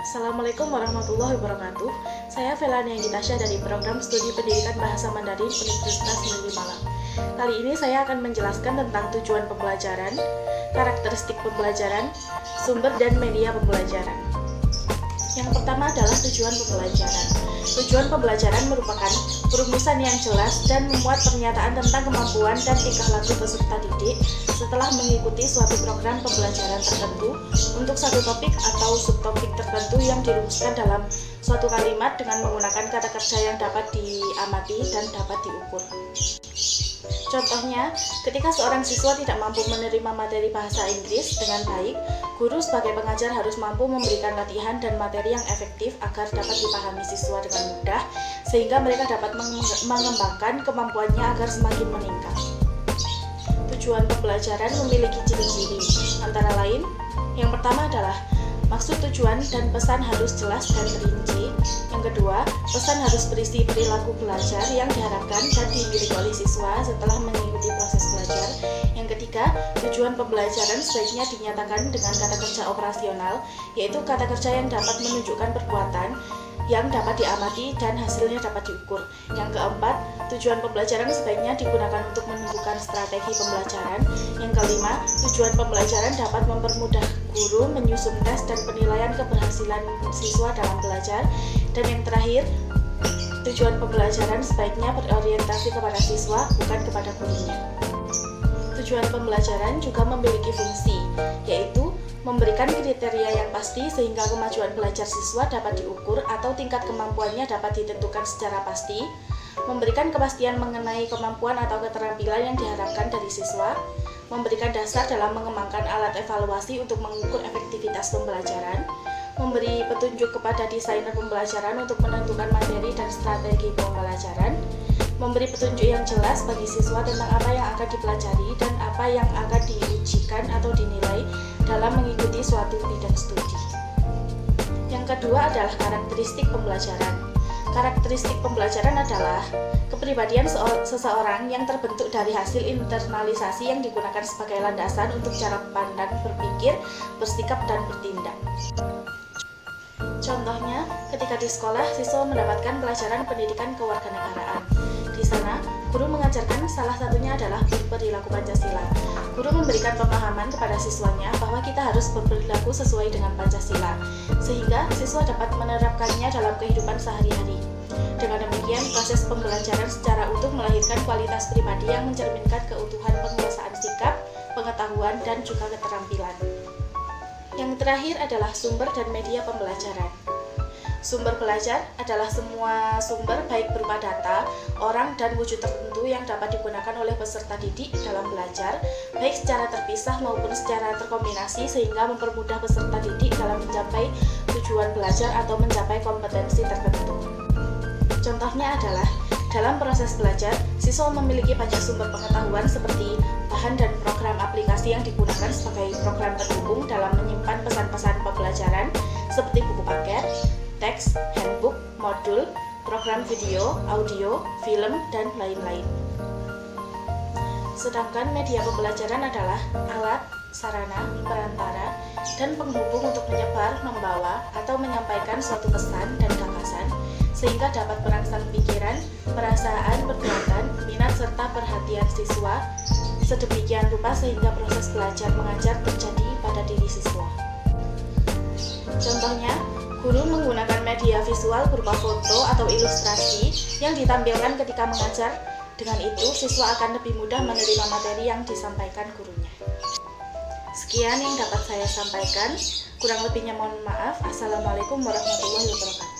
Assalamualaikum warahmatullahi wabarakatuh. Saya Velania Gitasha dari Program Studi Pendidikan Bahasa Mandarin Universitas Negeri Malang. Kali ini saya akan menjelaskan tentang tujuan pembelajaran, karakteristik pembelajaran, sumber dan media pembelajaran. Yang pertama adalah tujuan pembelajaran. Tujuan pembelajaran merupakan perumusan yang jelas dan memuat pernyataan tentang kemampuan dan tingkah laku peserta didik setelah mengikuti suatu program pembelajaran tertentu untuk satu topik atau subtopik tertentu yang dirumuskan dalam suatu kalimat dengan menggunakan kata kerja yang dapat diamati dan dapat diukur. Contohnya, ketika seorang siswa tidak mampu menerima materi bahasa Inggris dengan baik, guru sebagai pengajar harus mampu memberikan latihan dan materi yang efektif agar dapat dipahami siswa dengan mudah, sehingga mereka dapat mengembangkan kemampuannya agar semakin meningkat. Tujuan pembelajaran memiliki ciri-ciri, antara lain, yang pertama adalah maksud tujuan dan pesan harus jelas dan rinci. Yang kedua, pesan harus berisi perilaku belajar yang diharapkan dan dimiliki oleh siswa setelah mengikuti proses belajar. Yang ketiga, tujuan pembelajaran sebaiknya dinyatakan dengan kata kerja operasional, yaitu kata kerja yang dapat menunjukkan perbuatan yang dapat diamati dan hasilnya dapat diukur. Yang keempat, tujuan pembelajaran sebaiknya digunakan untuk menentukan strategi pembelajaran. Yang kelima, tujuan pembelajaran dapat mempermudah guru menyusun tes dan penilaian keberhasilan siswa dalam belajar. Dan yang terakhir, tujuan pembelajaran sebaiknya berorientasi kepada siswa, bukan kepada gurunya. Tujuan pembelajaran juga memiliki fungsi, yaitu memberikan kriteria yang pasti sehingga kemajuan belajar siswa dapat diukur atau tingkat kemampuannya dapat ditentukan secara pasti, memberikan kepastian mengenai kemampuan atau keterampilan yang diharapkan dari siswa, memberikan dasar dalam mengembangkan alat evaluasi untuk mengukur efektivitas pembelajaran, memberi petunjuk kepada desainer pembelajaran untuk menentukan materi dan strategi pembelajaran, memberi petunjuk yang jelas bagi siswa tentang apa yang akan dipelajari dan apa yang akan diujikan atau dinilai dalam mengikuti suatu bidang studi. Yang kedua adalah karakteristik pembelajaran. Karakteristik pembelajaran adalah kepribadian seseorang yang terbentuk dari hasil internalisasi yang digunakan sebagai landasan untuk cara pandang, berpikir, bersikap, dan bertindak. Contohnya, ketika di sekolah, siswa mendapatkan pelajaran pendidikan kewarganegaraan. Di sana, guru mengajarkan salah satunya adalah perilaku Pancasila. Guru memberikan pemahaman kepada siswanya bahwa kita harus berperilaku sesuai dengan Pancasila, sehingga siswa dapat menerapkannya dalam kehidupan sehari-hari. Dengan demikian, proses pembelajaran secara utuh melahirkan kualitas pribadi yang mencerminkan keutuhan penguasaan sikap, pengetahuan, dan juga keterampilan. Yang terakhir adalah sumber dan media pembelajaran. Sumber belajar adalah semua sumber baik berupa data, orang, dan wujud tertentu yang dapat digunakan oleh peserta didik dalam belajar, baik secara terpisah maupun secara terkombinasi sehingga mempermudah peserta didik dalam mencapai tujuan belajar atau mencapai kompetensi tertentu. Contohnya adalah, dalam proses belajar, siswa memiliki banyak sumber pengetahuan seperti bahan dan program aplikasi yang digunakan sebagai program pendukung dalam menyimpan pesan-pesan pembelajaran seperti buku paket, teks, handbook, modul, program video, audio, film, dan lain-lain. Sedangkan media pembelajaran adalah alat, sarana, perantara, dan penghubung untuk menyebar, membawa, atau menyampaikan suatu pesan dan gagasan sehingga dapat merangsang pikiran, perasaan, perbuatan, minat, serta perhatian siswa sedemikian rupa sehingga proses belajar mengajar terjadi pada diri siswa. Contohnya, guru menggunakan media visual berupa foto atau ilustrasi yang ditampilkan ketika mengajar. Dengan itu, siswa akan lebih mudah menerima materi yang disampaikan gurunya. Sekian yang dapat saya sampaikan. Kurang lebihnya mohon maaf. Assalamualaikum warahmatullahi wabarakatuh.